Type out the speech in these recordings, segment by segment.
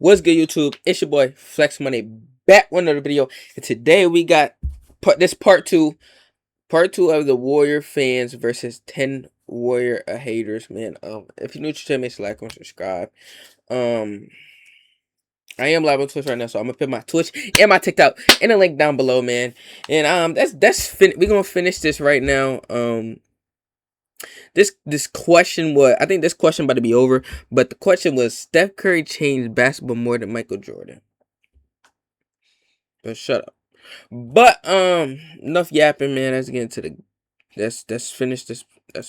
What's good, YouTube? It's your boy Flex Money back with another video, and today we got part two of the Warrior fans versus 10 Warrior haters. Man, if you're new to the channel, make sure like and subscribe. I am live on Twitch right now, so I'm gonna put my Twitch and my TikTok in the link down below, man. And we're gonna finish this right now. This question was, I think this question about to be over, but the question was, Steph Curry changed basketball more than Michael Jordan. But shut up. But enough yapping, man. Let's get into the let's finish this.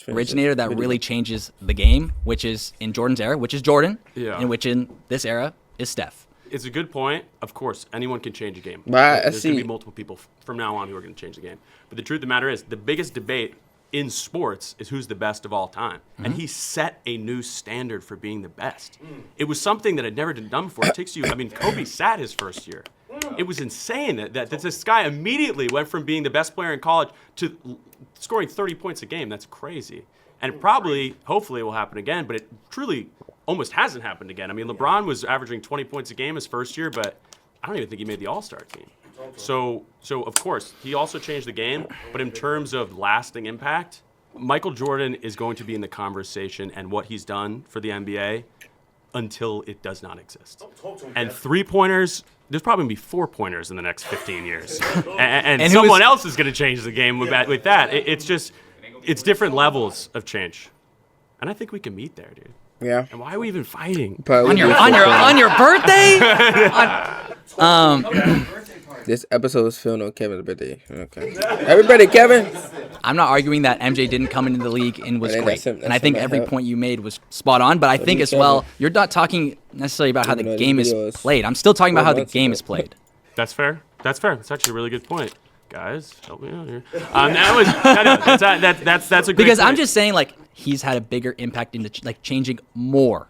Originator that really changes the game, which is in Jordan's era, which is Jordan, and which in this era is Steph. It's a good point. Of course, anyone can change a game. Right, There's going to be multiple people from now on who are going to change the game. But the truth of the matter is, the biggest debate in sports is who's the best of all time. And he set a new standard for being the best. It was something that had never been done before. It takes you, I mean, Kobe sat his first year. It was insane that this guy immediately went from being the best player in college to scoring 30 points a game. That's crazy. And it probably, hopefully, will happen again, but it truly almost hasn't happened again. I mean, LeBron was averaging 20 points a game his first year, but I don't even think he made the All-Star team. So of course, he also changed the game, but in terms of lasting impact, Michael Jordan is going to be in the conversation and what he's done for the NBA until it does not exist. And three-pointers, there's probably going to be four-pointers in the next 15 years. and someone else is going to change the game with that. It's different levels of change. And I think we can meet there, dude. Yeah. And why are we even fighting? On your birthday? This episode was filmed on Kevin's birthday. Okay. Everybody, Kevin. I'm not arguing that MJ didn't come into the league and was great. And I think every point you made was spot on. But I think as well, you're not talking necessarily about how the game is played. I'm still talking about how the game is played. That's fair. That's fair. That's actually a really good point. Guys, help me out here. That's a great Because point. I'm just saying, like, he's had a bigger impact into changing more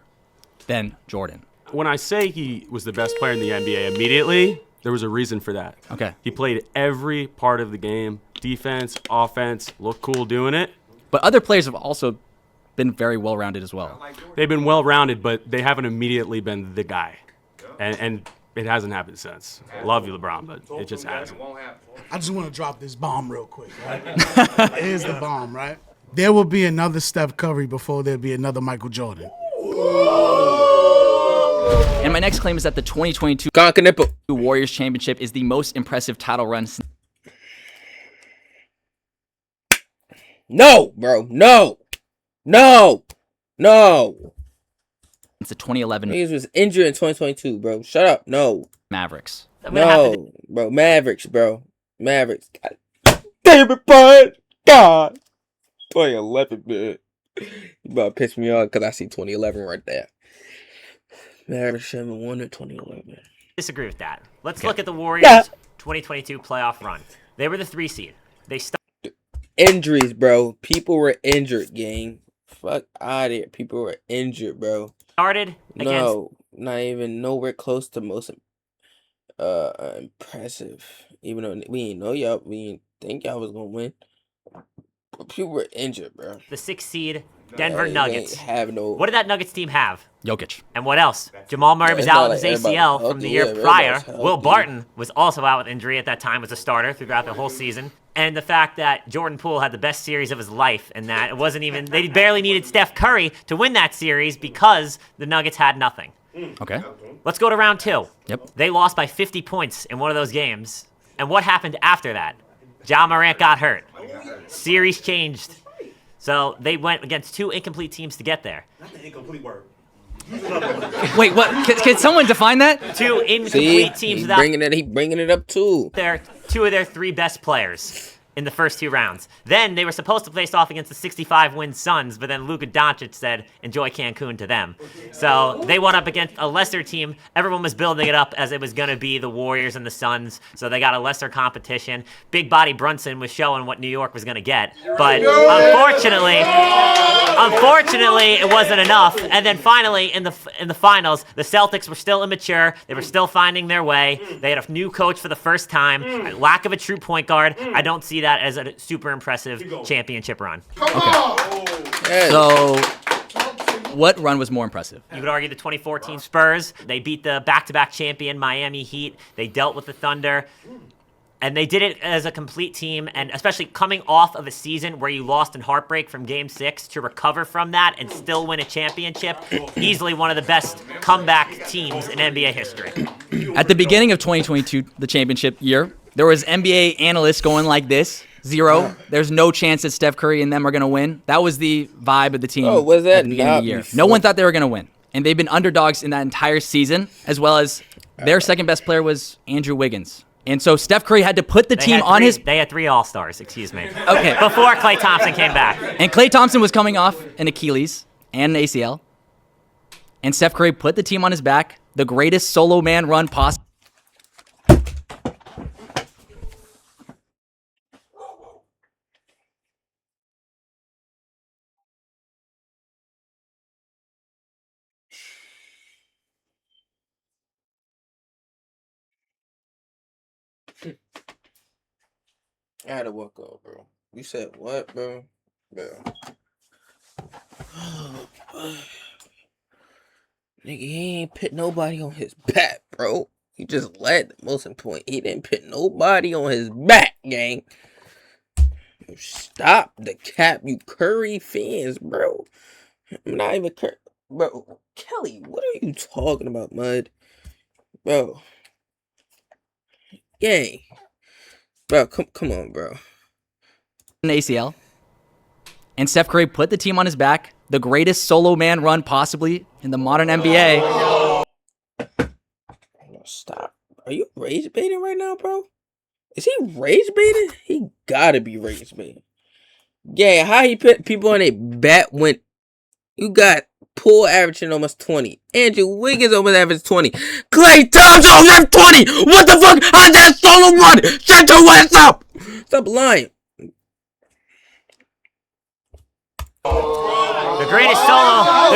than Jordan. When I say he was the best player in the NBA immediately, there was a reason for that. Okay. He played every part of the game, defense, offense, looked cool doing it. But other players have also been very well-rounded as well. They've been well-rounded, but they haven't immediately been the guy. And it hasn't happened since. Love you, LeBron, but it just hasn't. I just want to drop this bomb real quick, right? Here's the bomb, right? There will be another Steph Curry before there'll be another Michael Jordan. And my next claim is that the 2022 Warriors championship is the most impressive title run. No, bro. No. Since the 2011 He was injured in 2022, bro. Shut up. No. Mavericks. No, bro. Mavericks, bro. Mavericks. God damn it, bud. God. 2011, man. You about to piss me off because I see 2011 right there. Mavericks 7-1 in 2011. Disagree with that. Let's look at the Warriors 2022 playoff run. They were the 3 seed. They Injuries, bro. People were injured, gang. Fuck out of here. People were injured, bro. started against. No, not even nowhere close to most impressive. Even though we didn't know y'all, we didn't think y'all was gonna win. But people were injured, bro. The 6th seed Denver They Nuggets. ain't have no. What did that Nuggets team have? Jokic. And what else? Jamal Murray was it's out not with his like ACL everybody's from the healthy. year Yeah, prior. everybody's Will healthy. Barton was also out with injury at that time as a starter throughout the whole season. And the fact that Jordan Poole had the best series of his life, and that it wasn't even, they barely needed Steph Curry to win that series because the Nuggets had nothing. Okay. Let's go to round 2. Yep. They lost by 50 points in one of those games. And what happened after that? Ja Morant got hurt. Series changed. So they went against 2 incomplete teams to get there. Not the incomplete word. Wait, what? Can someone define that? 2 incomplete teams he without bringing it up too. 2 of their 3 best players in the first 2 rounds. Then they were supposed to face off against the 65-win Suns, but then Luka Doncic said, enjoy Cancun to them. So they went up against a lesser team. Everyone was building it up as it was going to be the Warriors and the Suns, so they got a lesser competition. Big Body Brunson was showing what New York was going to get, but unfortunately, it wasn't enough. And then finally, in the finals, the Celtics were still immature. They were still finding their way. They had a new coach for the first time. Lack of a true point guard. I don't see that as a super impressive championship run. Yes. So What run was more impressive? You could argue the 2014 Spurs. They beat the back-to-back champion Miami Heat. They dealt with the Thunder. And they did it as a complete team, and especially coming off of a season where you lost in heartbreak from Game 6 to recover from that and still win a championship. Easily one of the best comeback teams in NBA history. At the beginning of 2022, the championship year, there was NBA analysts going like this. 0. There's no chance that Steph Curry and them are going to win. That was the vibe of the team was that at the beginning of the year. No one thought they were going to win. And they've been underdogs in that entire season, as well as their second best player was Andrew Wiggins. And so Steph Curry had to put the team on his... They had 3 All-Stars, excuse me. Okay. Before Klay Thompson came back. And Klay Thompson was coming off an Achilles and an ACL. And Steph Curry put the team on his back. The greatest solo man run possible. I had to walk up, bro. You said what, bro? Bro. Nigga, he ain't put nobody on his back, bro. He just led the most important. He didn't put nobody on his back, gang. Stop the cap, you Curry fans, bro. I'm not even Curry. Bro, Kelly, what are you talking about, Mud? Bro. Gang. Bro, come on, bro. An ACL. And Steph Curry put the team on his back. The greatest solo man run possibly in the modern NBA. Stop. Are you rage baiting right now, bro? Is he rage baiting? He gotta be rage baiting. Yeah, how he put people on a bat when you got Poole averaging almost 20. Andrew Wiggins almost averaged 20. Klay Thompson almost 20. What the fuck? How's that solo run? Shut your ass up. Stop lying. The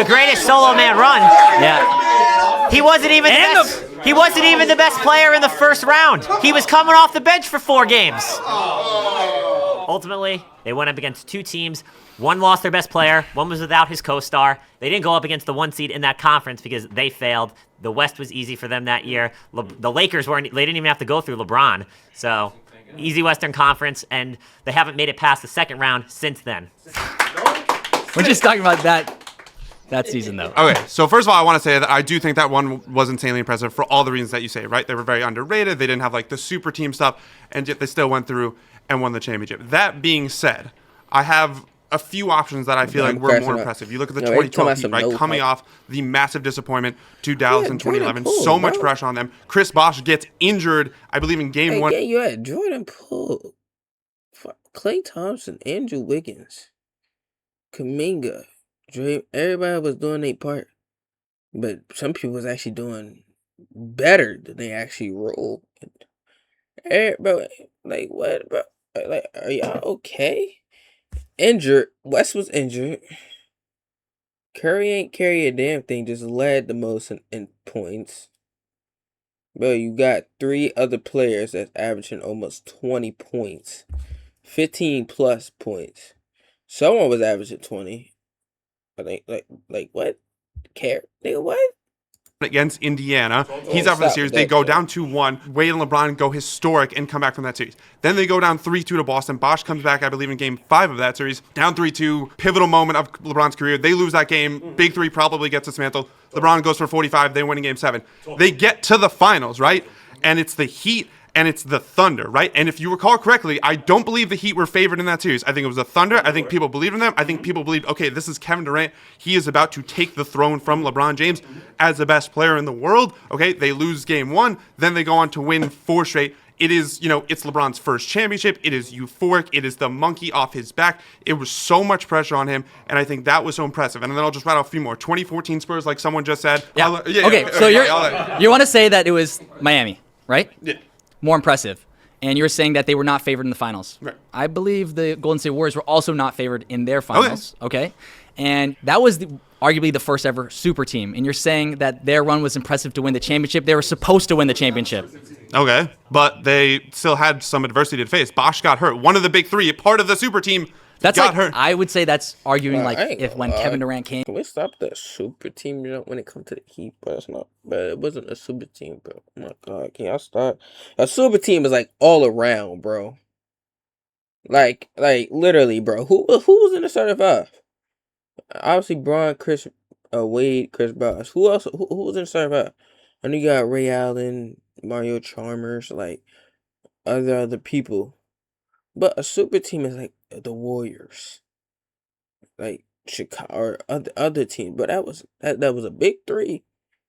greatest solo man run. Yeah. He wasn't even the best player in the first round. He was coming off the bench for 4 games. Ultimately, they went up against 2 teams. One lost their best player. One was without his co-star. They didn't go up against the 1 seed in that conference because they failed. The West was easy for them that year. The Lakers they didn't even have to go through LeBron. So, easy Western Conference, and they haven't made it past the second round since then. We're just talking about that season, though. Okay, so first of all, I want to say that I do think that one was insanely impressive for all the reasons that you say, right? They were very underrated. They didn't have, like, the super team stuff, and yet they still went through and won the championship. That being said, I have a few options that I feel like were more impressive. You look at the 2012 Heat, right? Coming off the massive discippointment to Dallas in 2011. So much pressure on them. Chris Bosh gets injured, I believe, in game 1. Yeah, you had Jordan Poole, Klay Thompson, Andrew Wiggins, Kuminga, Dre. Everybody was doing their part. But some people was actually doing better than they actually rolled. Bro, like, what, bro? Like, are y'all okay? Injured. West was injured. Curry ain't carry a damn thing. Just led the most in points. Bro, you got 3 other players that's averaging almost 20 points. 15 plus points. Someone was averaging 20. But like what? Care? Nigga, what? Against Indiana. He's out for the series. They go down 2-1. Wade and LeBron go historic and come back from that series. Then they go down 3-2 to Boston. Bosh comes back, I believe, in game 5 of that series. Down 3-2. Pivotal moment of LeBron's career. They lose that game. Big 3 probably gets dismantled. LeBron goes for 45. They win in game 7. They get to the finals, right? And it's the Heat and it's the Thunder, right? And if you recall correctly, I don't believe the Heat were favored in that series. I think it was the Thunder. I think people believed in them. I think people believed, okay, this is Kevin Durant. He is about to take the throne from LeBron James as the best player in the world. Okay, they lose game 1. Then they go on to win 4 straight. It is, it's LeBron's first championship. It is euphoric. It is the monkey off his back. It was so much pressure on him, and I think that was so impressive. And then I'll just rattle a few more. 2014 Spurs, like someone just said. Yeah. Okay, so you want to say that it was Miami, right? Yeah. More impressive. And you're saying that they were not favored in the finals. Right. I believe the Golden State Warriors were also not favored in their finals. Okay. And that was arguably the first ever super team. And you're saying that their run was impressive to win the championship. They were supposed to win the championship. Okay. But they still had some adversity to face. Bosh got hurt. One of the big 3, part of the super team, That's got like hurt. I would say that's arguing Nah, like I ain't if gonna when lie. Kevin Durant came. Can we stop that super team, when it comes to the Heat? But it's not. But it wasn't a super team, bro. Oh my God, can y'all stop? A super team is like all around, bro. Like literally, bro. Who was in the starting five? Obviously, Braun, Wade, Chris Bosh. Who else? Who was in the starting five? I know you got Ray Allen, Mario Chalmers, like other people. But a super team is like the Warriors, like Chicago or other teams. But that was a big three,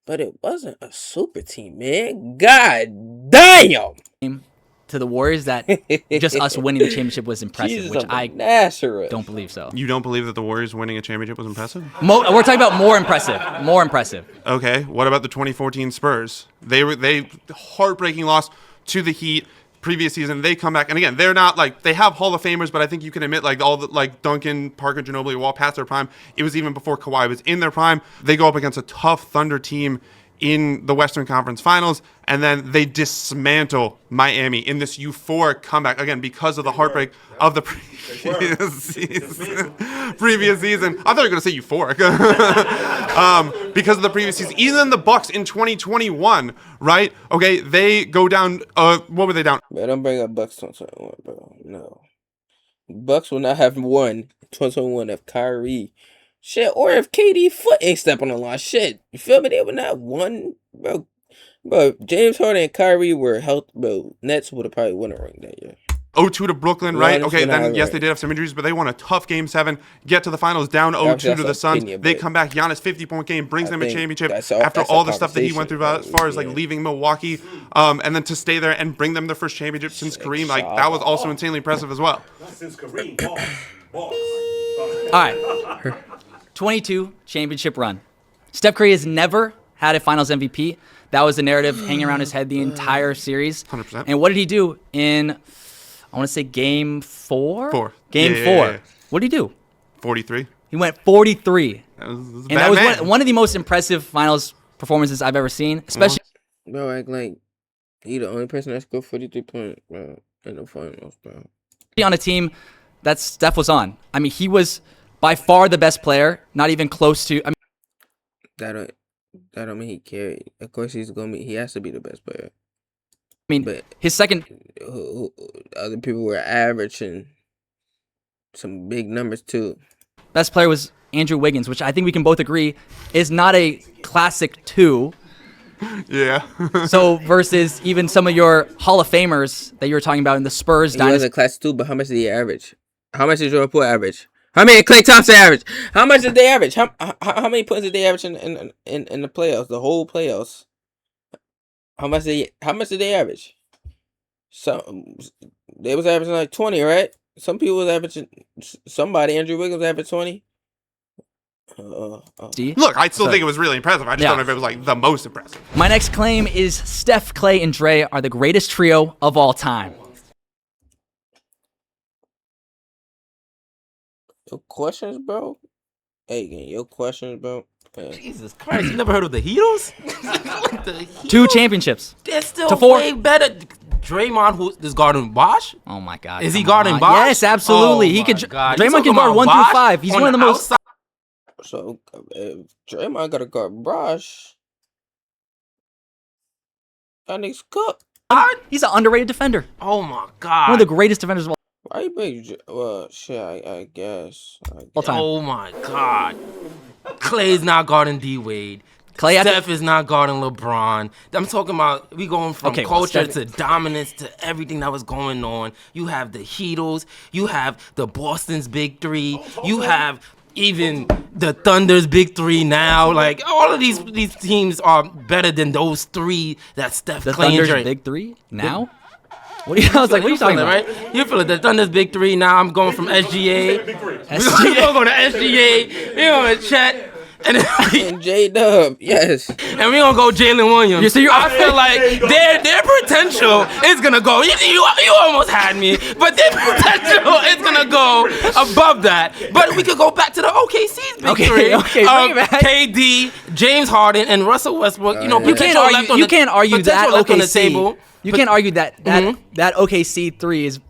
but it wasn't a super team, man. God damn. To the Warriors, that just us winning the championship was impressive, Jesus which of I Nazareth. don't believe so. You don't believe that the Warriors winning a championship was impressive? We're talking about more impressive. More impressive. Okay, what about the 2014 Spurs? They heartbreaking loss to the Heat previous season. They come back, and again, they're not like they have Hall of Famers, but I think you can admit like all the like Duncan, Parker, Ginobili were all past their prime. It was even before Kawhi was in their prime. They go up against a tough Thunder team in the Western Conference Finals, and then they dismantle Miami in this euphoric comeback again because of the heartbreak of the previous season. I thought you were going to say euphoric. Because of the previous season. Even the Bucks in 2021, right? Okay, they go down. What were they down? Man, don't bring up Bucks 2021, bro. No, Bucks will not have won 2021 if Kyrie. Shit, or if KD foot ain't step on the line. Shit, you feel me? They would not won, bro. Bro, James Harden and Kyrie were healthy, bro. Nets would have probably won a ring that year. 0-2 to Brooklyn, right? Okay, then yes, they did have some injuries, but they won a tough Game 7, get to the finals down 0-2 to the Suns. They come back, Giannis 50-point game, brings them a championship after all the stuff that he went through as far as like leaving Milwaukee, and then to stay there and bring them their first championship since Kareem. Like that was also insanely impressive as well. Since Kareem, boss. All right. 22 championship run. Steph Curry has never had a finals MVP. That was the narrative hanging around his head the entire series. 100%. And what did he do in, I want to say game 4? Game 4. Yeah. What did he do? 43. He went 43. And that was one of the most impressive finals performances I've ever seen, especially. Bro, act like he the only person that scored 43 points, bro, in the finals, bro. On a team that Steph was on. I mean, he was by far the best player, not even close to. I mean, that don't mean he carried. Of course, he has to be the best player. I mean, but his second. Other people were averaging some big numbers too. Best player was Andrew Wiggins, which I think we can both agree is not a classic 2. Yeah. So versus even some of your Hall of Famers that you were talking about in the Spurs dynasty. He was a class 2, but how much did he average? How much did Jordan Poole average? How many Klay Thompson average? How much did they average? How many points did they average in the playoffs? The whole playoffs. How much did they average? They was averaging like 20, right? Some people was averaging. Somebody, Andrew Wiggins, averaged 20. Look, I still think it was really impressive. I just don't know if it was like the most impressive. My next claim is Steph, Klay, and Dre are the greatest trio of all time. Your questions, bro? Hey, again, your questions, bro? Yeah. Jesus Christ, you never heard of the Heatles? 2 championships. They're still to 4. way better. Draymond, who is guarding Bosh? Oh my God. Is he guarding Bosh? Yes, absolutely. He could. Draymond can guard 1 through 5. He's one of the most. So if Draymond got to guard Bosh, that nigga's cooked. He's an underrated defender. Oh my God. One of the greatest defenders of all. Why you bring? Well, shit. I guess. All time. Oh my God. Klay's not guarding D Wade. Klay, Steph is not guarding LeBron. I'm talking about we going from culture to dominance to everything that was going on. You have the Heatles. You have the Boston's big 3. You have even the Thunder's big 3 now. Like all of these teams are better than those 3 that Steph, the Klay, Thunder's and Dre. big 3 now. What are you? I was like, what are you talking about? Right? You feel it? The Thunder's big 3 now. I'm going from SGA. We're going to SGA. We're going to Chet. And J-Dub, yes. And we're going to go Jalen Williams. I feel like their potential is going to go. You almost had me. But their potential is going to go above that. But we could go back to the OKC's big 3. KD, James Harden, and Russell Westbrook. You know, you can't argue that OKC. You can't argue that OKC 3 is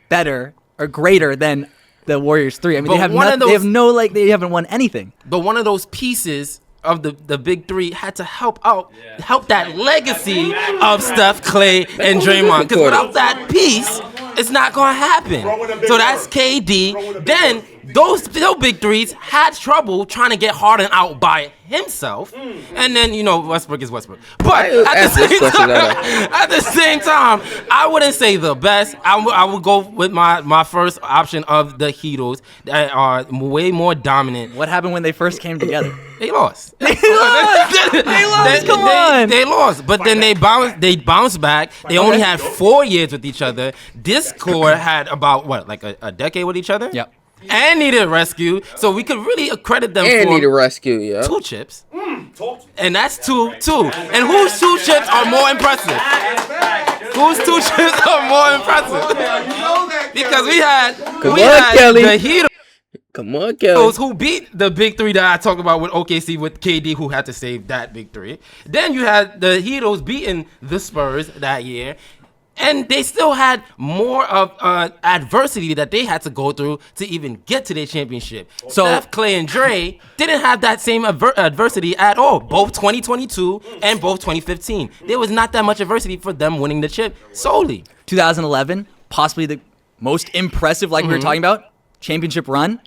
better or greater than the Warriors 3. I mean, they haven't won anything. But one of those pieces of the big three had to help that legacy of Steph, Clay, and Draymond. Because without that piece, it's not going to happen. So that's KD. Then those big threes had trouble trying to get Harden out by himself. And then, Westbrook is Westbrook. But at the same time, I wouldn't say the best. I would go with my first option of the Heatles that are way more dominant. What happened when they first came together? They lost. They lost. Come on. They lost, but then they bounced back. They only had 4 years with each other. This core had about a decade with each other. Yep. And needed a rescue, so we could really credit them for need a rescue, yeah. 2 chips. And that's two. And whose 2 chips are more impressive? Whose 2 chips are more impressive? Because we had the Heat. Come on, Kelly. Who beat the big three that I talked about with OKC with KD, who had to save that big three. Then you had the Heatles beating the Spurs that year. And they still had more of adversity that they had to go through to even get to their championship. So Steph, Clay, and Dre didn't have that same adversity at all, both 2022 and both 2015. There was not that much adversity for them winning the chip solely. 2011, possibly the most impressive, we were talking about, championship run.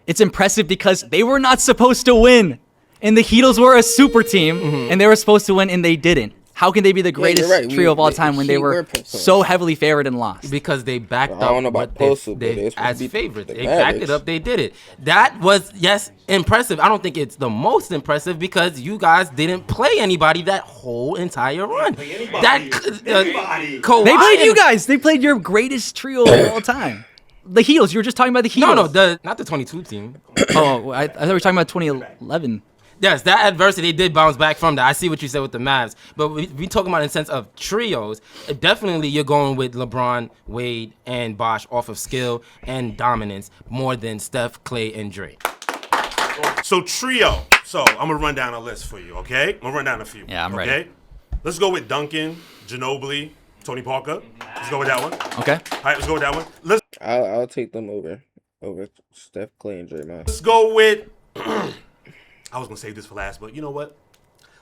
It's impressive because they were not supposed to win. And the Heatles were a super team, and they were supposed to win, and they didn't. How can they be the greatest trio of all time when they were so heavily favored and lost? Because they backed up as favorites. They backed it up. They did it. That was, yes, impressive. I don't think it's the most impressive because you guys didn't play anybody that whole entire run. They played you guys. They played your greatest trio of all time. The Heatles. You were just talking about the Heatles. No, not the 22 team. Oh, I thought we were talking about 2011. Yes, that adversity did bounce back from that. I see what you said with the Mavs. But we talking about in the sense of trios, definitely you're going with LeBron, Wade, and Bosh off of skill and dominance more than Steph, Clay, and Dre. So trio. So I'm going to run down a list for you, okay? I'm going to run down a few. Yeah, I'm ready. Okay? Let's go with Duncan, Ginobili, Tony Parker. Let's go with that one. Okay. All right, let's go with that one. I'll take them over Steph, Clay, and Draymond. Let's go with... I was going to save this for last, but you know what?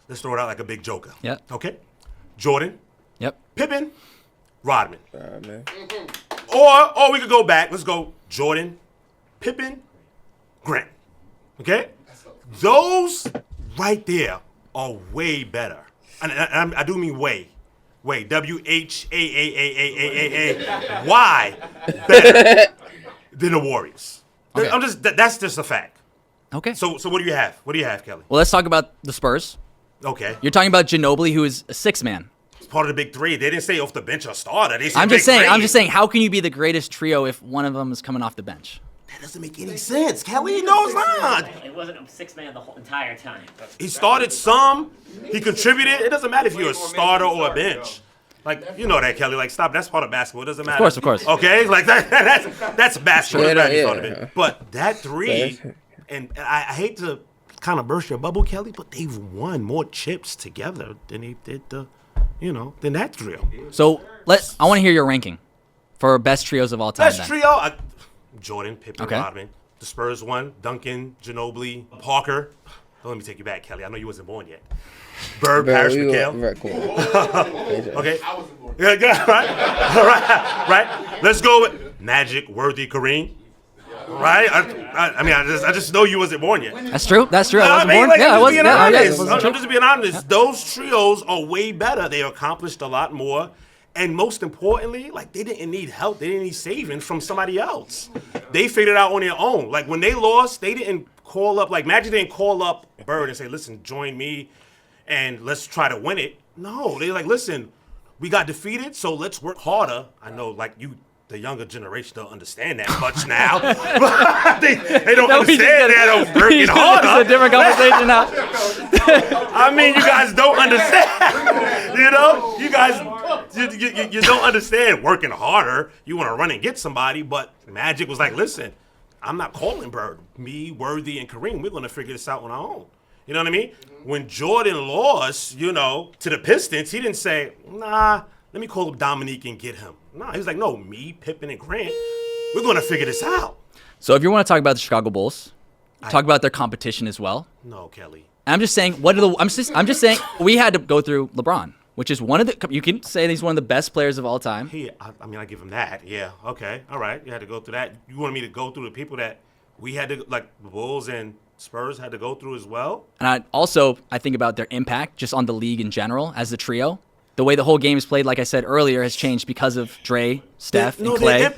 Let's throw it out like a big joker. Yep. Okay? Jordan. Yep. Pippen. Rodman. Man. Or we could go back. Let's go Jordan, Pippen, Grant. Okay? Those right there are way better. And I do mean way. W-H-A-A-A-A-A-A-A-Y better than the Warriors. Okay. That's just a fact. Okay. So what do you have? What do you have, Kelly? Well, let's talk about the Spurs. Okay. You're talking about Ginobili, who is a 6-man. It's part of the big three. They didn't say off the bench or starter. They said I'm just saying, how can you be the greatest trio if one of them is coming off the bench? That doesn't make any sense, Kelly. No, it's not. It wasn't a 6-man the whole entire time. He started some. He contributed. It doesn't matter if you're a starter or a bench. You know that, Kelly. Stop. That's part of basketball. It doesn't matter. Of course. Okay? That's basketball. Yeah. But that three, and I hate to kind of burst your bubble, Kelly, but they've won more chips together than they did than that trio. So I want to hear your ranking for best trios of all time. Best trio, Jordan, Pippen, Rodman. The Spurs won. Duncan, Ginobili, Parker. Let me take you back, Kelly. I know you wasn't born yet. Bird, Parrish, McHale. Okay. I wasn't born. Yeah, good. Right. Let's go with Magic, Worthy, Kareem. Right? I just know you wasn't born yet. That's true. I wasn't born. I wasn't. I'm just being honest. Those trios are way better. They accomplished a lot more. And most importantly, they didn't need help. They didn't need saving from somebody else. They figured it out on their own. When they lost, they didn't call up, Magic didn't call up Bird and say, listen, join me and let's try to win it. No, they're listen, we got defeated, so let's work harder. I know, the younger generation don't understand that much now. they don't understand that of working harder. It's a different conversation now. I mean, you guys don't understand. You guys, you don't understand working harder. You want to run and get somebody, but Magic was listen, I'm not calling Bird. Me, Worthy, and Kareem, we're going to figure this out on our own. You know what I mean? When Jordan lost, to the Pistons, he didn't say, nah, let me call up Dominique and get him. No, he was no, me, Pippen, and Grant, we're going to figure this out. So if you want to talk about the Chicago Bulls, talk about their competition as well. No, Kelly. I'm just saying, I'm just saying, we had to go through LeBron, which is one of the. You can say he's one of the best players of all time. I mean, I give him that. Yeah. Okay. All right. You had to go through that. You wanted me to go through the people that we had to, like the Bulls and Spurs had to go through as well. And I think about their impact just on the league in general as a trio. The way the whole game is played, like I said earlier, has changed because of Dre, Steph, and Clay.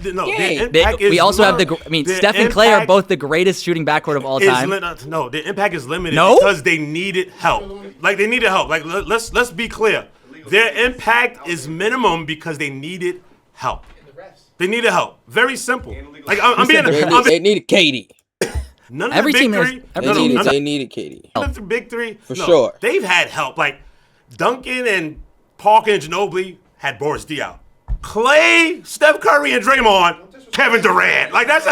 We also have Steph and Clay are both the greatest shooting backcourt of all time. No, their impact is limited No? because they needed help. Like they needed help. Like let's be clear. Their impact is minimum because they needed help. They needed help. Very simple. Like They needed Katie. None of Every the big team has- three. every They needed Katie. None of the big three. For sure. They've had help. Like Duncan and Parker and Ginobili had Boris Diaw. Clay, Steph Curry, and Draymond, Kevin Durant. Like that's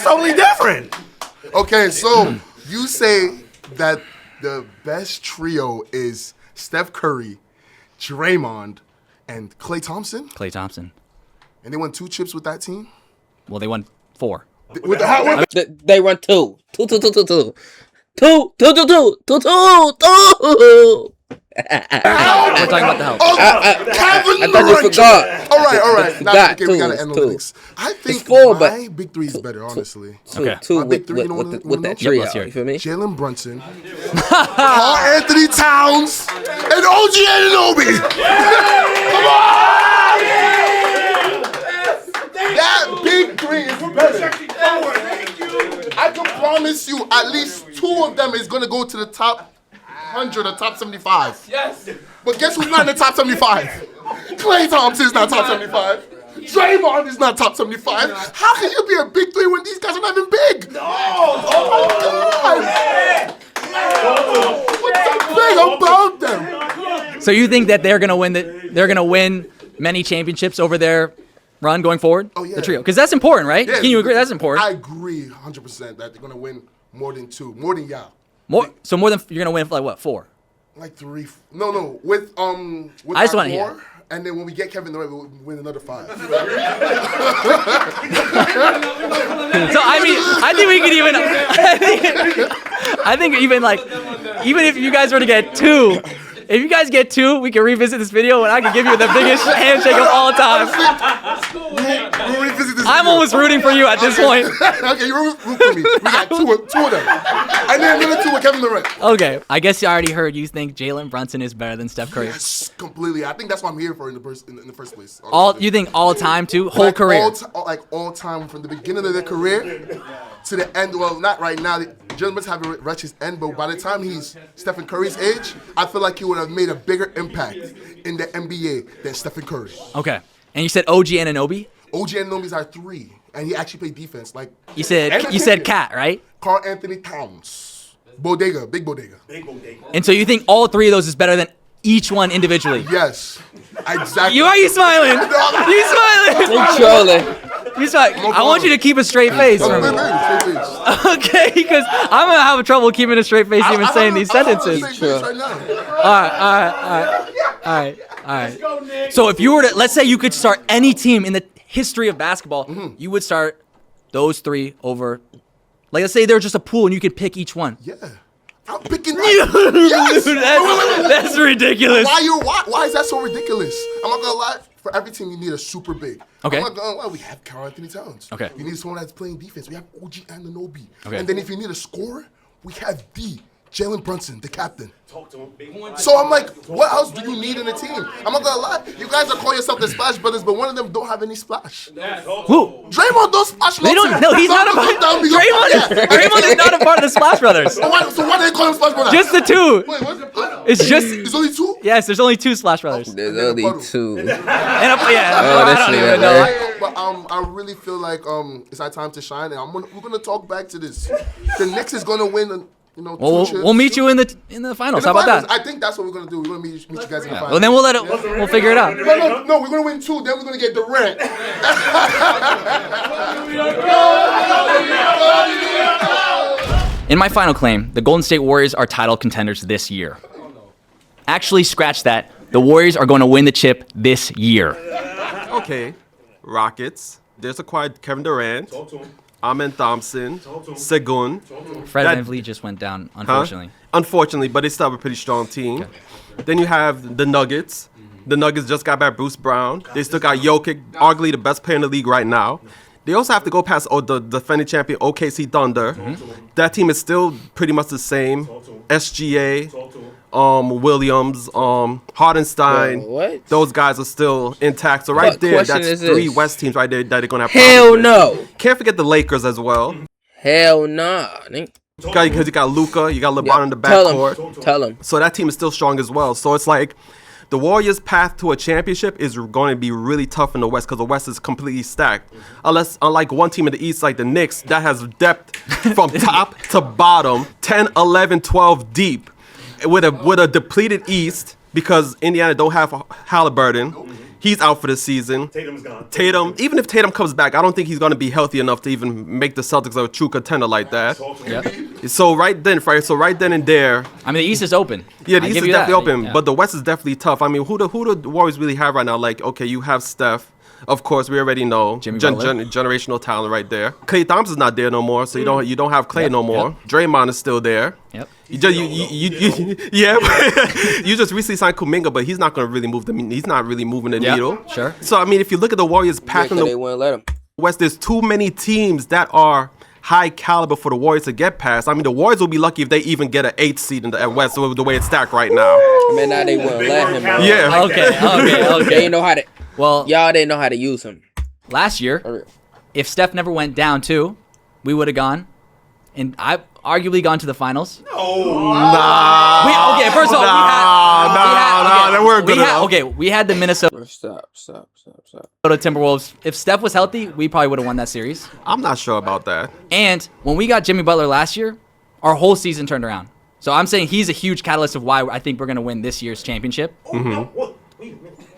totally different. Okay, so you say that the best trio is Steph Curry, Draymond, and Klay Thompson, Klay Thompson. and they won 2 chips with that team. Well, they won 4. They run 2. 2. We're talking about the help. Kevin I thought you forgot. All right. Now, Forgot. okay, we got Two, analytics. I think It's 4, my but big three is better, honestly. Okay. Two My big three, you know with what that I trio. let's hear it. You feel me? Jalen Brunson, Karl Anthony Towns, and OG Anunoby. Come on! That big three is better. I can promise you at least 2 of them is going to go to the top 100 or top 75. Yes. But guess who's not in the top 75? Klay Thompson is not top 75. Draymond is not top 75. How can you be a big three when these guys are not even big? No! Oh my God! What's so big about them? So you think that they're gonna win many championships over their run going forward? Oh, yeah. The trio, because that's important, right? Yeah, Can you agree? That's important. I agree 100% that they're going to win more than 2. More than Yao. More than you're gonna win like what 4? Like 3. No. With I just our wanna hear. 4, and then when we get Kevin Durant, we'll win another 5. So I mean, I think we could even. I think even if you guys were to get 2. If you guys get 2, we can revisit this video and I can give you the biggest handshake of all time. We'll revisit this I'm video. almost rooting for you at this point. Okay, you root for me. We got 2 of them. And then another 2 with Kevin Durant. Okay, I guess you already heard you think Jalen Brunson is better than Steph Curry. Yes, completely. I think that's what I'm here for in the first place. You think all time too? Whole like career? All time from the beginning of their career to the end. Well, not right now. Jalen Brunson haven't reached his end, but by the time he's Stephen Curry's age, I feel like he would have made a bigger impact in the NBA than Stephen Curry. Okay. And you said OG Anunoby? OG Anunoby's our 3, and he actually played defense. Like You said Cat, right? Karl Anthony Towns, Bodega, big Bodega. And so you think all 3 of those is better than each one individually? Yes, exactly. Are you smiling? You smiling? Trolling. You smiling? I want you to keep a straight face for me. Okay, because I'm gonna have trouble keeping a straight face even saying these sentences. Right now. All right. So if you were to, let's say you could start any team in the history of basketball, you would start those 3 over. Like, let's say they're just a pool and you could pick each one. Yeah. I'm picking. Yes. That's ridiculous. Why is that so ridiculous? I'm not gonna lie. For every team, you need a super big. Okay. I'm not gonna lie. We have Karl Anthony Towns. Okay. You need someone that's playing defense. We have OG Anunoby. Okay. And then if you need a scorer, we have Jalen Brunson, the captain. So I'm like, what else do you need in a team? I'm not gonna lie. You guys are calling yourself the Splash Brothers, but one of them don't have any splash. Who? Draymond don't splash. They don't. No, he's not a part. Draymond is not a part of the Splash Brothers. So why do they call him Splash Brothers? Just the 2. Wait, what? It's just. It's only 2? Yes, there's only 2 Splash Brothers. There's only 2. And Oh, I don't even know. man. But I really feel like it's our time to shine, and we're gonna talk back to this. The Knicks is gonna win. Well, we'll meet you in the finals. How about that? I think that's what we're gonna do. We're gonna meet you guys in the finals. Well, then we'll figure it out. No, we're gonna win 2. Then we're gonna get Durant. In my final claim, the Golden State Warriors are title contenders this year. Actually, scratch that. The Warriors are going to win the chip this year. Okay, Rockets. They just acquired Kevin Durant, Amen Thompson, Segun. Fred That- VanVleet just went down, unfortunately. Unfortunately, but they still have a pretty strong team. Then you have the Nuggets. The Nuggets just got back Bruce Brown. They still got Jokic, arguably the best player in the league right now. They also have to go past the defending champion OKC Thunder. That team is still pretty much the same. SGA, Williams, Hardenstein. What? Those guys are still intact. So right What there, question that's is three this? West teams right there that they're gonna have. Hell problems no. with. Can't forget the Lakers as well. Hell nah. Because you got Luka, you got LeBron in the Tell backcourt. Tell him. So that team is still strong as well. So it's like the Warriors' path to a championship is going to be really tough in the West because the West is completely stacked. Unlike one team in the East like the Knicks that has depth from top to bottom, 10, 11, 12 deep, with a depleted East because Indiana don't have Halliburton. He's out for the season. Tatum's gone. Tatum, even if Tatum comes back, I don't think he's going to be healthy enough to even make the Celtics a true contender like that. Yep. So right then and there, I mean, the East is open. yeah, the I East give is you that. definitely open, Yeah. but the West is definitely tough. I mean, who the Warriors really have right now? Like, okay, you have Steph. Of course, we already know Jimmy Butler. generational talent right there. Klay Thompson's not there no more, so you don't have Klay no more. Draymond is still there. Yep. You just recently signed Kuminga, but he's not going to really move he's not really moving the Yeah, needle. sure. So I mean, if you look at the Warriors Yeah, path in 'cause they the wouldn't let him. West, there's too many teams that are high caliber for the Warriors to get past. I mean, the Warriors will be lucky if they even get an 8th seed in the West the way it's stacked right now. Man, now they wouldn't let him. Bro. Yeah. Okay. They didn't know how to. Well, Y'all didn't know how to use him. last year, if Steph never went down too, we would have gone, and I've arguably gone to the finals. Okay, first of all, we had the Minnesota Stop. Timberwolves. If Steph was healthy, we probably would have won that series. I'm not sure about that. And when we got Jimmy Butler last year, our whole season turned around. So I'm saying he's a huge catalyst of why I think we're going to win this year's championship.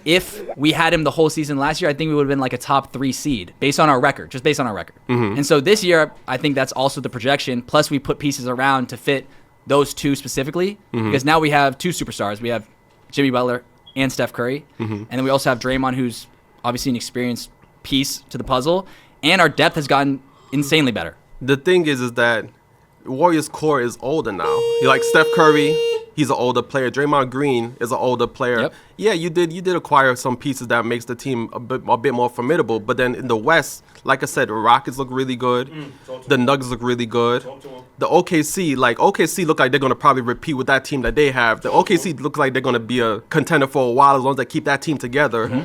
If we had him the whole season last year, I think we would have been like a top 3 seed based on our record, just based on our record. And so this year, I think that's also the projection. Plus, we put pieces around to fit those two specifically because now we have 2 superstars. We have Jimmy Butler and Steph Curry. And then we also have Draymond, who's obviously an experienced piece to the puzzle. And our depth has gotten insanely better. The thing is that Warriors core is older now. You like Steph Curry, he's an older player. Draymond Green is an older player. Yep. Yeah, you did acquire some pieces that makes the team a bit more formidable. But then in the West, like I said, the Rockets look really good. The Nuggets look really good. The OKC look like they're gonna probably repeat with that team that they have. The OKC looks like they're gonna be a contender for a while as long as they keep that team together.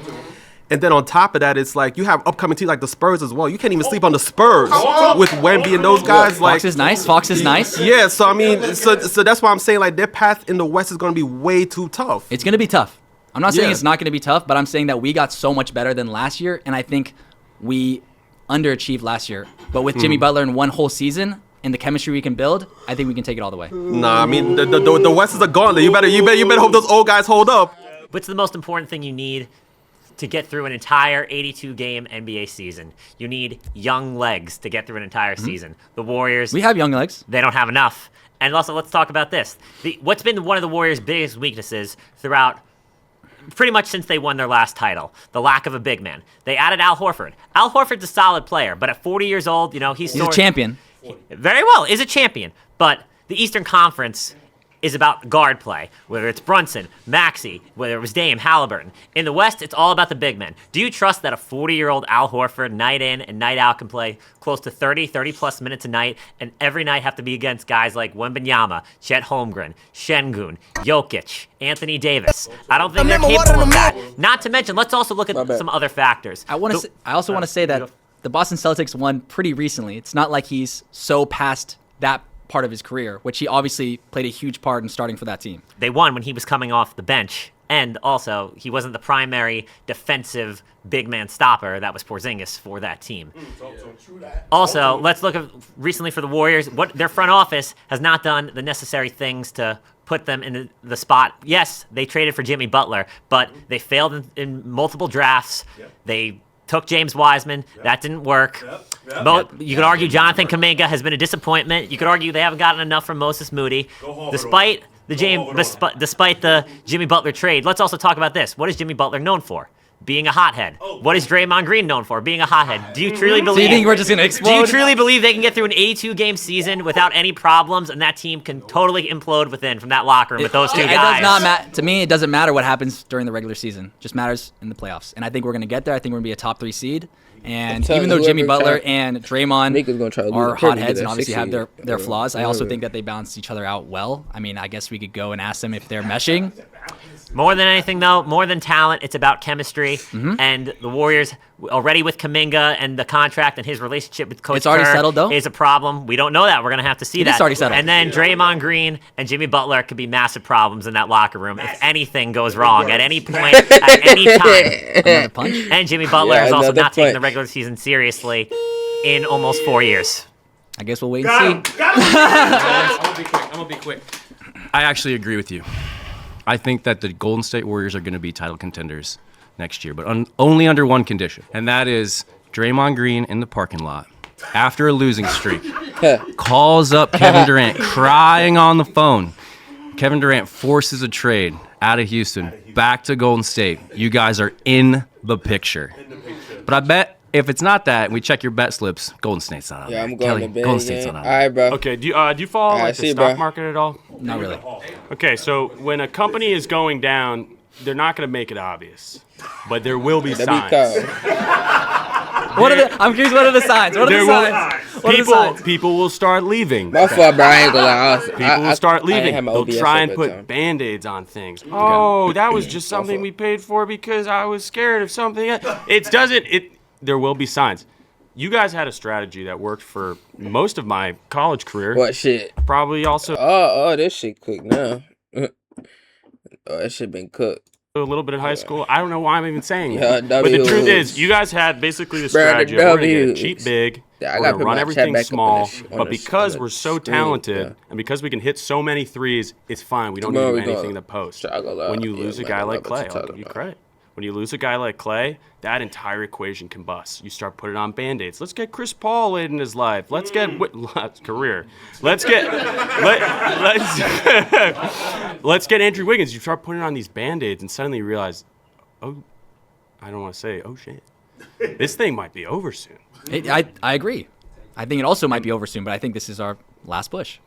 And then on top of that, it's like you have upcoming teams like the Spurs as well. You can't even sleep on the Spurs with Wemby and those guys. Like Fox is nice. Fox is nice. yeah, so I mean, so that's why I'm saying like their path in the West is going to be way too tough. It's going to be tough. I'm not saying Yeah. it's not going to be tough, but I'm saying that we got so much better than last year, and I think we underachieved last year. But with Jimmy Butler in one whole season and the chemistry we can build, I think we can take it all the way. Nah, I mean the West is a gauntlet. You better hope those old guys hold up. What's the most important thing you need to get through an entire 82-game NBA season? You need young legs to get through an entire season. The Warriors, We have young legs. they don't have enough. And also, let's talk about this. What's been one of the Warriors' biggest weaknesses throughout pretty much since they won their last title? The lack of a big man. They added Al Horford. Al Horford's a solid player, but at 40 years old, he's He's a champion. Very well, is a champion. But the Eastern Conference is about guard play, whether it's Brunson, Maxey, whether it was Dame, Halliburton. In the West, it's all about the big men. Do you trust that a 40-year-old Al Horford, night in and night out, can play close to 30-plus minutes a night, and every night have to be against guys like Wembanyama, Chet Holmgren, Şengün, Jokic, Anthony Davis? I don't think they're capable of that. Not to mention, let's also look at some other factors. I also want to say that the Boston Celtics won pretty recently. It's not like he's so past that part of his career, which he obviously played a huge part in starting for that team. They won when he was coming off the bench, and also he wasn't the primary defensive big man stopper. That was Porzingis for that team. Also, let's look at recently for the Warriors. What their front office has not done the necessary things to put them in the spot. Yes, they traded for Jimmy Butler, but they failed in multiple drafts. They took James Wiseman. That didn't work. You could argue Jonathan Kuminga has been a disappointment. You could argue they haven't gotten enough from Moses Moody. Despite the Jimmy Butler trade, let's also talk about this. What is Jimmy Butler known for? being a hothead. What is Draymond Green known for? Being a hothead. Do you truly believe? So you think we're just gonna Do explode? you truly believe they can get through an 82-game season without any problems, and that team can totally implode within from that locker room with those two It guys? does not matter to me. It doesn't matter what happens during the regular season. It just matters in the playoffs. And I think we're gonna get there. I think we're gonna be a top 3 seed. And telling even though Jimmy whoever Butler try- and Draymond Niggas gonna try to lose are the Clippers to hotheads get and that obviously 6 have seed. their flaws, I also Whatever. think that they balance each other out well. I mean, I guess we could go and ask them if they're meshing. More than anything, though, more than talent, it's about chemistry. Mm-hmm. And the Warriors, already with Kuminga and the contract and his relationship with Coach It's already Kerr settled, though? is a problem. We don't know that. We're going to have to see It that. is already settled. And then Draymond Green and Jimmy Butler could be massive problems in that locker room if anything goes wrong at any point, at any time. Another punch. And Jimmy Butler Yeah, is also another not taking the punch. regular season seriously in almost 4 years. I guess we'll wait and see. I'm gonna be quick. I actually agree with you. I think that the Golden State Warriors are going to be title contenders next year, but only under one condition, and that is Draymond Green in the parking lot after a losing streak calls up Kevin Durant crying on the phone. Kevin Durant forces a trade out of Houston back to Golden State. You guys are in the picture. But I bet if it's not that, we check your bet slips, Golden State's not on Yeah, there. I'm going Kelly, to bed. Golden State's not on All there. right, bro. Okay, do you follow I like see, the stock bro. market at all? Not really. Okay, so when a company is going down, they're not going to make it obvious, but there will be That'd be signs. cold. I'm curious, what are the signs? What are There the will- signs? What are the signs? People will start leaving. My fault, bro. I ain't gonna lie. People will start I ain't leaving. had my They'll ODS try at and that put time. band-aids on things. Oh, that was just something we paid for because I was scared of something. There will be signs. You guys had a strategy that worked for most of my college career. What shit? Probably also Oh, this shit cooked now. Oh, that shit been cooked. a little bit in high school. I don't know why I'm even saying Yeah, that. But the truth W's. is, you guys had basically the Bro, the strategy of we're going to get W's. cheap big, Yeah, I we're gotta going to put run my chat everything back up small, on but the because we're so screen, talented yeah. and because we can hit so many threes, it's fine. We don't Tomorrow need we to do anything gonna in the post. struggle out. When you Yeah, lose a like guy I like love Clay, what I'll you're give you talking credit. When you lose a guy like Clay, that entire equation can bust. You start putting on Band-Aids. Let's get Chris Paul late in his life. Let's get career. Let's get let's get Andrew Wiggins. You start putting on these Band-Aids and suddenly you realize, oh, I don't want to say, oh shit, this thing might be over soon. I agree. I think it also might be over soon, but I think this is our last push.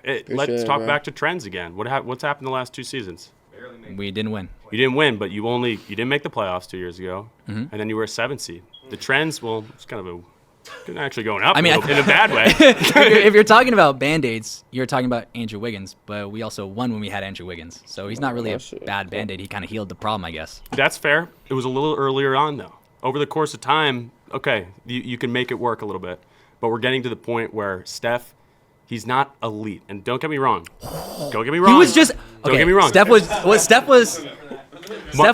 Let's sure, talk bro. back to trends again. What's happened the last 2 seasons? We didn't win. You didn't win, but you didn't make the playoffs 2 years ago, and then you were a 7 seed. The trends, well, it's kind of actually going up. I mean, in a bad way. If you're talking about Band-Aids, you're talking about Andrew Wiggins, but we also won when we had Andrew Wiggins. So he's not really a bad Band-Aid. He kind of healed the problem, I guess. That's fair. It was a little earlier on, though. Over the course of time, okay, you can make it work a little bit. But we're getting to the point where Steph, he's not elite. And don't get me wrong. Don't get me wrong. He was just Don't get me wrong. Steph was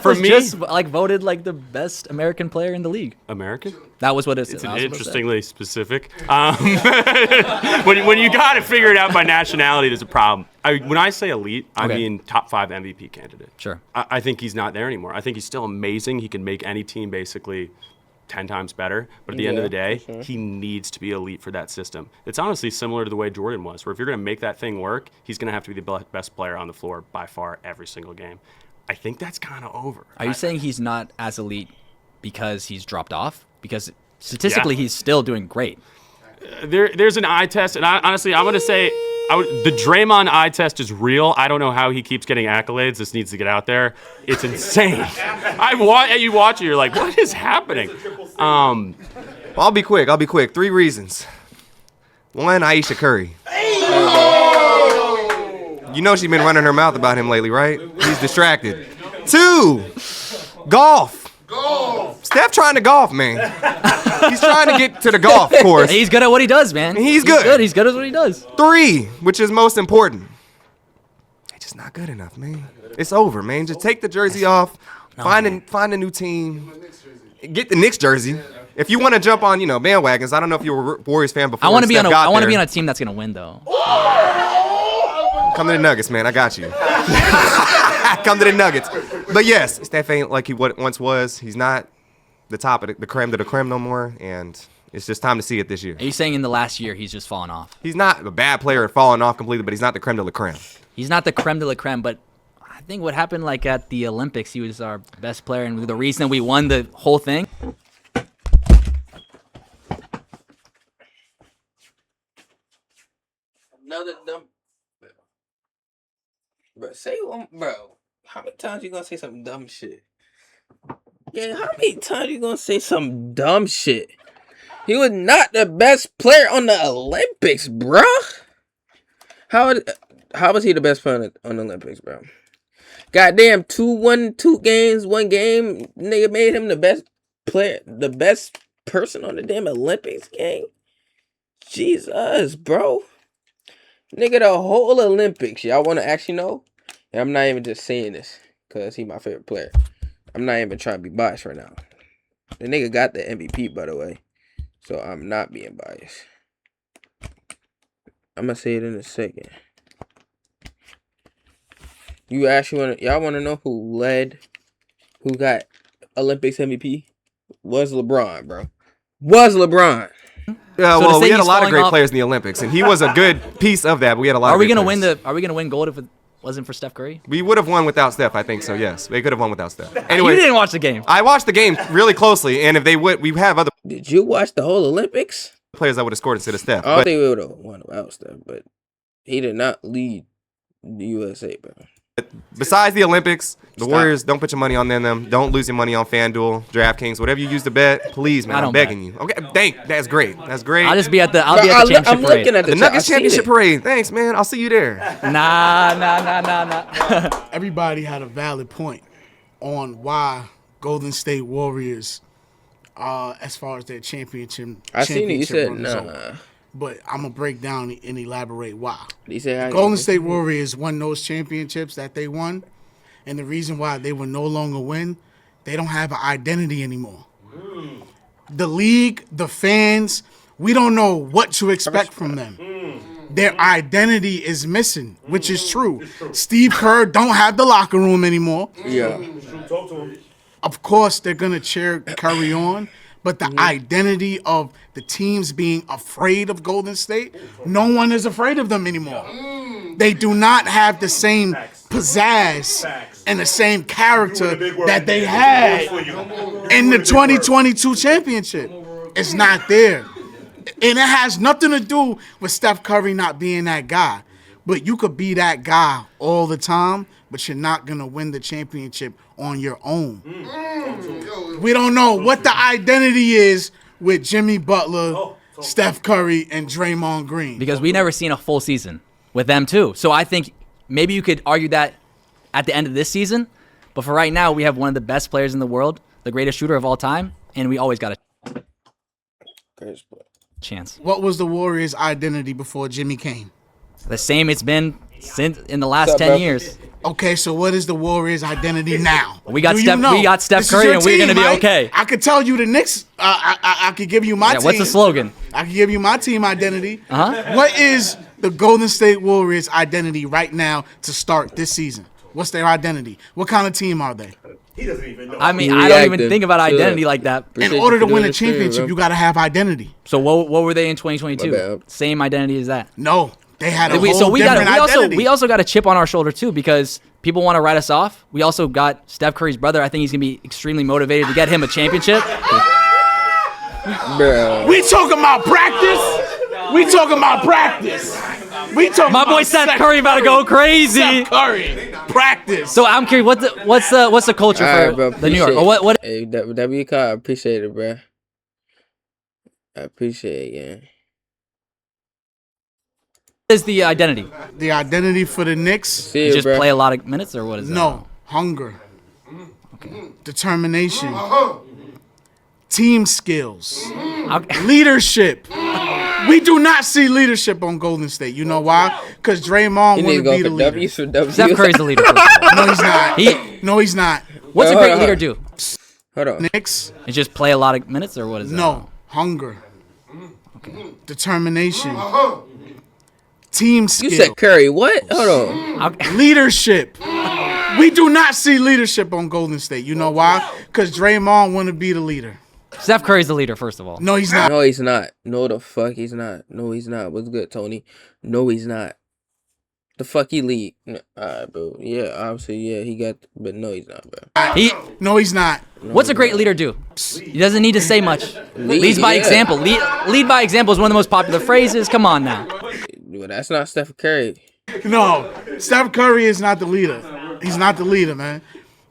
for me, just like voted like the best American player in the league. American? That was what it It's that was what it said. interestingly specific. When you got to figure it out by nationality, there's a problem. When I say elite, I Okay. mean top 5 MVP candidate. Sure. I think he's not there anymore. I think he's still amazing. He can make any team basically 10 times better. But at the end of the Yeah, day, for sure. he needs to be elite for that system. It's honestly similar to the way Jordan was, where if you're going to make that thing work, he's going to have to be the best player on the floor by far every single game. I think that's kind of over. Are you saying he's not as elite because he's dropped off? Because statistically, Yeah. he's still doing great. There's an eye test, and honestly, I'm going to say the Draymond eye test is real. I don't know how he keeps getting accolades. This needs to get out there. It's insane. You watch it, you're like, what is happening? Well, I'll be quick. 3 reasons. 1, Aisha Curry. You know she's been running her mouth about him lately, right? He's distracted. 2, golf. Steph trying to golf, man. He's trying to get to the golf course. He's good at what he does, man. He's good. He's good at what he does. 3, which is most important. They're just not good enough, man. It's over, man. Just take the jersey off. Find a new team. Get the Knicks jersey. If you want to jump on, bandwagons. I don't know if you were a Warriors fan before. I want to be Steph on got there. be on a team that's gonna win, though. Come to the Nuggets, man. I got you. Come to the Nuggets. But yes, Steph ain't like he once was. He's not the top of the creme de la creme no more, and it's just time to see it this year. Are you saying in the last year he's just fallen off? He's not a bad player at falling off completely, but he's not the creme de la creme. He's not the creme de la creme, but I think what happened like at the Olympics, he was our best player, and the reason we won the whole thing. Another dumb. Bro, say one, bro. How many times you gonna say some dumb shit? Yeah, how many times you gonna say some dumb shit? He was not the best player on the Olympics, bro. How was he the best player on the Olympics, bro? Goddamn, 2 games, 1 game. Nigga made him the best player, the best person on the damn Olympics game. Jesus, bro. Nigga, the whole Olympics. Y'all want to actually know? And I'm not even just saying this because he's my favorite player. I'm not even trying to be biased right now. The nigga got the MVP, by the way. So I'm not being biased. I'm going to say it in a second. You actually y'all want to know who got Olympics MVP? Was LeBron, bro. Was LeBron. Yeah, So to well, say we had a he's lot of falling great off- players in the Olympics, and he was a good piece of that. But we had a lot. Are of we great gonna win players. Are we gonna win gold if it wasn't for Steph Curry? We would have won without Steph, I think so. Yes, they could have won without Steph. Anyway, You didn't watch the game. I watched the game really closely, and if they would, we have other Did you watch the whole Olympics? players that would have scored instead of Steph. I don't But think we would have won without Steph, but he did not lead the USA, bro. besides the Olympics, the Warriors, don't put your money on them. Don't lose your money on FanDuel, DraftKings, whatever you use to bet. Please, man, I I'm don't begging you. Okay, that's great. That's great. I'll just be at the Bro, championship I'm parade. looking at the the Nuggets I seen championship it. parade. Thanks, man. I'll see you there. Nah. Everybody had a valid point on why Golden State Warriors, as far as their championship. I seen it. You said run is nah. over. But I'm gonna break down and elaborate why. He said Golden State Warriors won those championships that they won, and the reason why they will no longer win, they don't have an identity anymore. The league, the fans, we don't know what to expect from them. Their identity is missing, which is true. Steve Kerr don't have the locker room anymore. Yeah. Of course, they're gonna cheer Curry on, but the identity of the teams being afraid of Golden State, no one is afraid of them anymore. They do not have the same pizzazz and the same character that they had in the 2022 championship. It's not there. And it has nothing to do with Steph Curry not being that guy. But you could be that guy all the time, but you're not going to win the championship on your own. We don't know what the identity is with Jimmy Butler, Steph Curry, and Draymond Green. Because we never seen a full season with them too. So I think maybe you could argue that at the end of this season. But for right now, we have one of the best players in the world, the greatest shooter of all time, and we always got a chance. What was the Warriors' identity before Jimmy came? The same it's been since in the last What's up, 10 bro? years. Okay, so what is the Warriors' identity now? We got Do you Steph. know? We got Steph This is Curry, your and we're gonna team, be Mike. okay. I could tell you the Knicks. I could give you my team. What's the slogan? I could give you my team identity. Uh-huh. What is the Golden State Warriors' identity right now to start this season? What's their identity? What kind of team are they? He doesn't even know. I mean, He I don't even reacted think about to identity it. like that. Appreciate In order you to for win doing a this too, championship, bro. you got to have identity. So what were they in My 2022? bad. Same identity as that. No, they had a We, whole so we got different identity. we also got a chip on our shoulder too because people want to write us off. We also got Steph Curry's brother. I think he's gonna be extremely motivated to get him a championship. Bro. We talking about practice. We talking about practice. We talking My boy about Steph Curry about to go crazy. Steph Curry practice. So I'm curious, what's the culture All for right, bro. the New York? appreciate Or what Hey, W. Carr, I appreciate it, bro. I appreciate it, yeah. is the identity? The identity for the Knicks? See You it, just bro. play a lot of minutes, or what is that? No, hunger, determination, team skills, leadership. We do not see leadership on Golden State. You know why? Because Draymond You need to want go to be for the leader. W's for W. Steph Curry's the leader. First of all. No, he's not. No, he's not. What's a Hold great on, leader hold do? Hold on. Knicks? You just play a lot of minutes, or what is that? No, hunger, determination, team You skills, said Curry. What? Hold on. leadership. We do not see leadership on Golden State. You know why? Because Draymond want to be the leader. Steph Curry's the leader, first of all. No, he's not. No, he's not. No, the fuck he's not. No, he's not. What's good, Tony? No, he's not. The fuck he lead? Alright, bro. Yeah, obviously, yeah, he got, but no, he's not, bro. No, he's not. What's a great leader do? He doesn't need to say much. Leads by example. Lead by example is one of the most popular phrases. Come on now. Well, that's not Steph Curry. No, Steph Curry is not the leader. He's not the leader, man.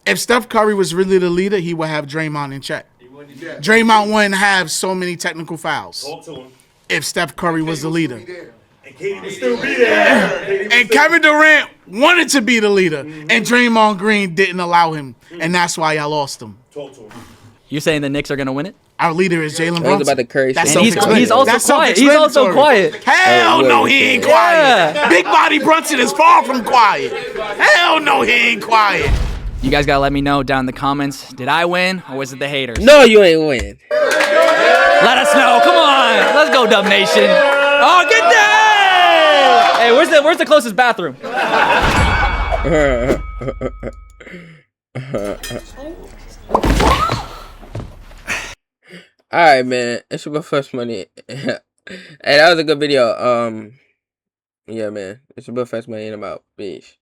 If Steph Curry was really the leader, he would have Draymond in check. Draymond wouldn't have so many technical fouls if Steph Curry was the leader. And KD would still be there. And Kevin Durant wanted to be the leader, and Draymond Green didn't allow him, and that's why y'all lost him. You're saying the Knicks are gonna win it? Our leader is Jalen That was Brunson. about the Curry That's shit. He's also That's quiet. He's also self-explanatory. quiet. Hell no, he ain't quiet. Yeah. Big Body Brunson is far from quiet. Hell no, he ain't quiet. You guys gotta let me know down in the comments. Did I win or was it the haters? No, you ain't win. Let us know. Come on. Let's go, Dub Nation. Oh, get that! Hey, where's the closest bathroom? Alright, man. It's your first money. Hey, that was a good video. Yeah, man. It's your first money in about, bitch.